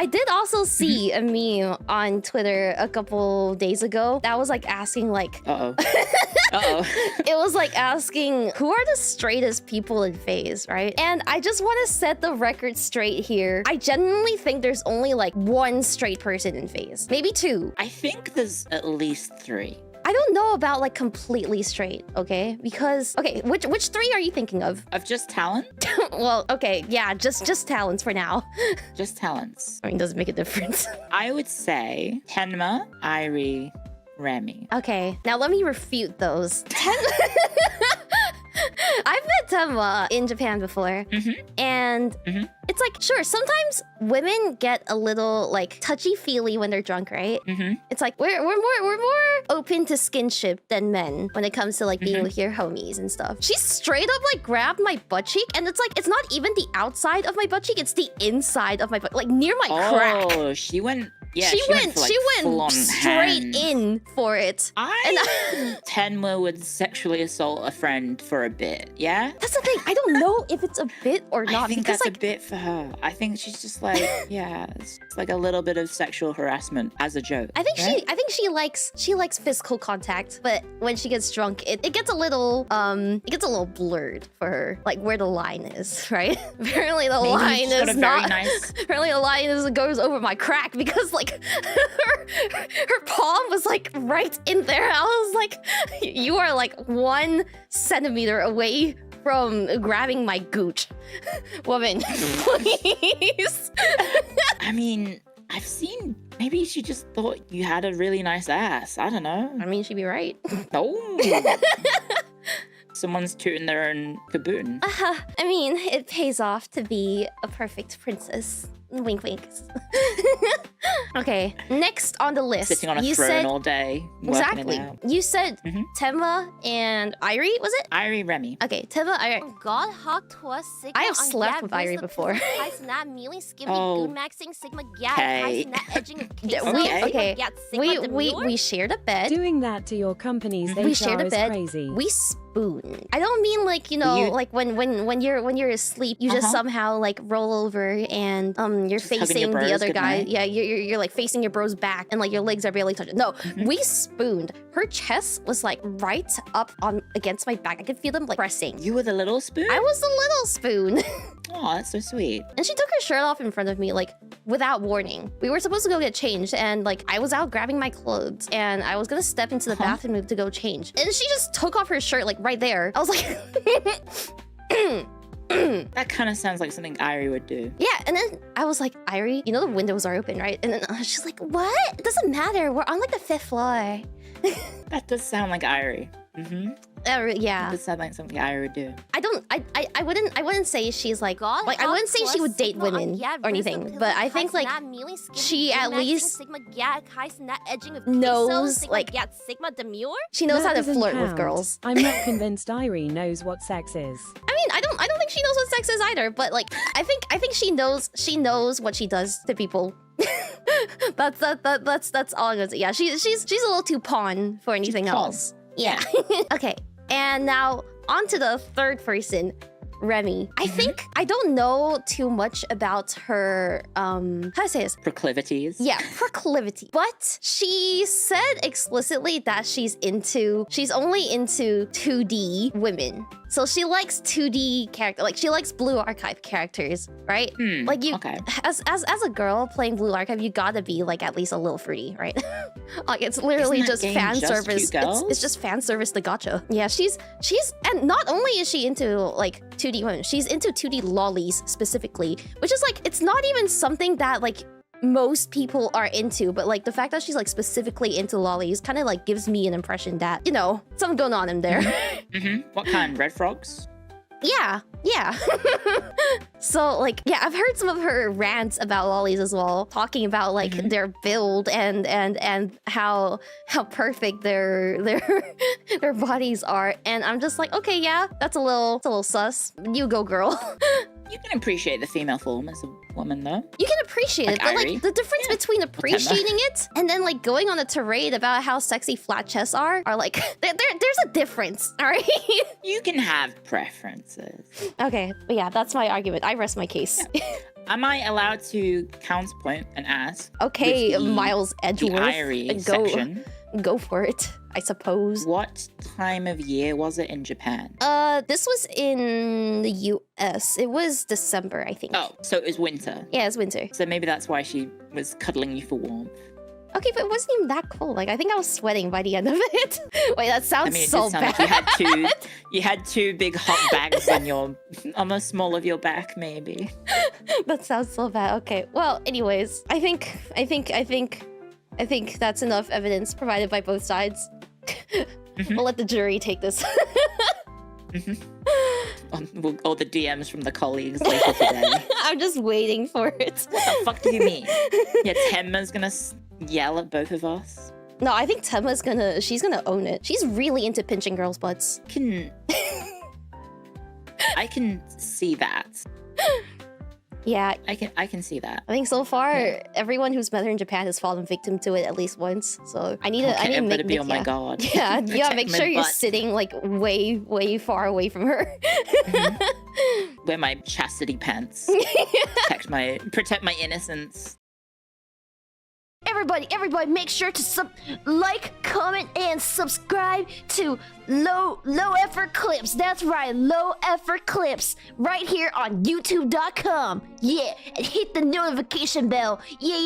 I did also see a meme on Twitter a couple days ago that was like asking like it was like asking who are the straightest people in FaZe, right? And I just want to set the record straight here. I genuinely think there's only like one straight person in FaZe, maybe two. I think there's at least 3. I don't know about like completely straight, okay? Because which 3 are you thinking of? Of just talent? Well, okay, yeah, just talents for now. Just talents. I mean, does it make a difference? I would say Tenma, Ireie, Remy. Okay, now let me refute those. I've met Tenma in Japan before, and it's like, sure, sometimes women get a little like touchy-feely when they're drunk, right? It's like we're more open to skinship than men when it comes to like being with your homies and stuff. She straight up like grabbed my butt cheek, and it's like it's not even the outside of my butt cheek, it's the inside of my butt, like near my crack. Oh, she went. Yeah, she went full-on straight hand. in for it. Tenma would sexually assault a friend for a bit, yeah? That's the thing. I don't know if it's a bit or not. I think because, that's like, a bit for her. I think she's just like, yeah, it's like a little bit of sexual harassment as a joke. I think she likes physical contact, but when she gets drunk, it gets a little blurred for her, like where the line is, right? Apparently the line is not. Apparently the line is goes over my crack because like her palm was like right in there. I was like, you are like 1 centimeter away from grabbing my gooch. Woman, please. I mean, I've seen, maybe she just thought you had a really nice ass. I don't know. I mean, she'd be right. Oh. Someone's tooting their own caboon. I mean, it pays off to be a perfect princess. Wink, wink. Okay, next on the list. Sitting on a throne all day. Exactly. You said Tenma and Ireie, was it? Ireie, Remy. Okay, Tenma, Ireie. I have slept with Ireie before. We shared a bed. Doing that to your company's HR we shared a bed. Crazy. We spoon. I don't mean like, you know, like when you're asleep, you just somehow like roll over and you're just facing the other guy. Yeah, you're like facing your bro's back and like your legs are barely touching. No, we spooned. Her chest was like right up on against my back. I could feel them like pressing. You were the little spoon? I was the little spoon. Oh, that's so sweet. And she took her shirt off in front of me like without warning. We were supposed to go get changed and like I was out grabbing my clothes and I was gonna step into the bathroom to go change. And she just took off her shirt like right there. I was like that kind of sounds like something Ireie would do. Yeah, and then I was like, Ireie, you know the windows are open, right? And then she's like, what? It doesn't matter. We're on like the 5th floor. That does sound like Ireie. Yeah. That does sound like something Ireie would do. I wouldn't say she's like I wouldn't say she would date women or anything, but I think like she at least knows like she knows how to flirt with girls. I'm not convinced Ireie knows what sex is. I mean, I don't think she knows what sex is either, but like I think she knows what she does to people. that's all I'm gonna say. Yeah, she's a little too pawn for anything else. Yeah. Okay, and now on to the third person, Remy. I think I don't know too much about her how do I say this? Proclivities. Yeah, proclivity. But she said explicitly that she's only into 2D women. So she likes 2D character, like she likes Blue Archive characters, right? Like you, as a girl playing Blue Archive, you gotta be like at least a little fruity, right? Like it's literally just fan service. It's just fan service to gacha. Yeah, she's and not only is she into like 2D women, she's into 2D lollies specifically, which is like it's not even something that like most people are into, but like the fact that she's like specifically into lollies kind of like gives me an impression that, you know, something going on in there. What kind? Red frogs? Yeah. So like, yeah, I've heard some of her rants about lollies as well, talking about like their build and how perfect their bodies are, and I'm just like, okay, yeah, that's a little sus. You go, girl. You can appreciate the female form as a woman, though. You can appreciate it, but like the difference between appreciating it and then like going on a tirade about how sexy flat chests are like there's a difference, all right? You can have preferences. Okay, but yeah, that's my argument. I rest my case. Yeah. Am I allowed to counterpoint and ask? Okay, with the- Miles the Edgeworth. Ireie section. Go for it, I suppose. What time of year was it in Japan? This was in the US. It was December, I think. Oh, so it was winter. Yeah, it's winter. So maybe that's why she was cuddling you for warmth. Okay, but it wasn't even that cold. Like, I think I was sweating by the end of it. Wait, that I sounds mean, it so did sound bad. like you had two big hot bags on the small of your back, maybe. That sounds so bad. Okay. Well, anyways, I think that's enough evidence provided by both sides. We'll let the jury take this. All the DMs from the colleagues later today. I'm just waiting for it. What the fuck do you mean? Yeah, Tenma's gonna yell at both of us. No, I think Tenma's she's gonna own it. She's really into pinching girls' butts. I can see that. Yeah, I can see that. I think so far Yeah. everyone who's met her in Japan has fallen victim to it at least once. So I need to I better be on my yeah. guard. Yeah, you gotta make Protect my sure you're butt. sitting like way far away from her. Wear my chastity pants. Protect my innocence. Everybody, make sure to like, comment, and subscribe to Low Effort Clips. That's right, Low Effort Clips, right here on YouTube.com. Yeah, and hit the notification bell. Yeah.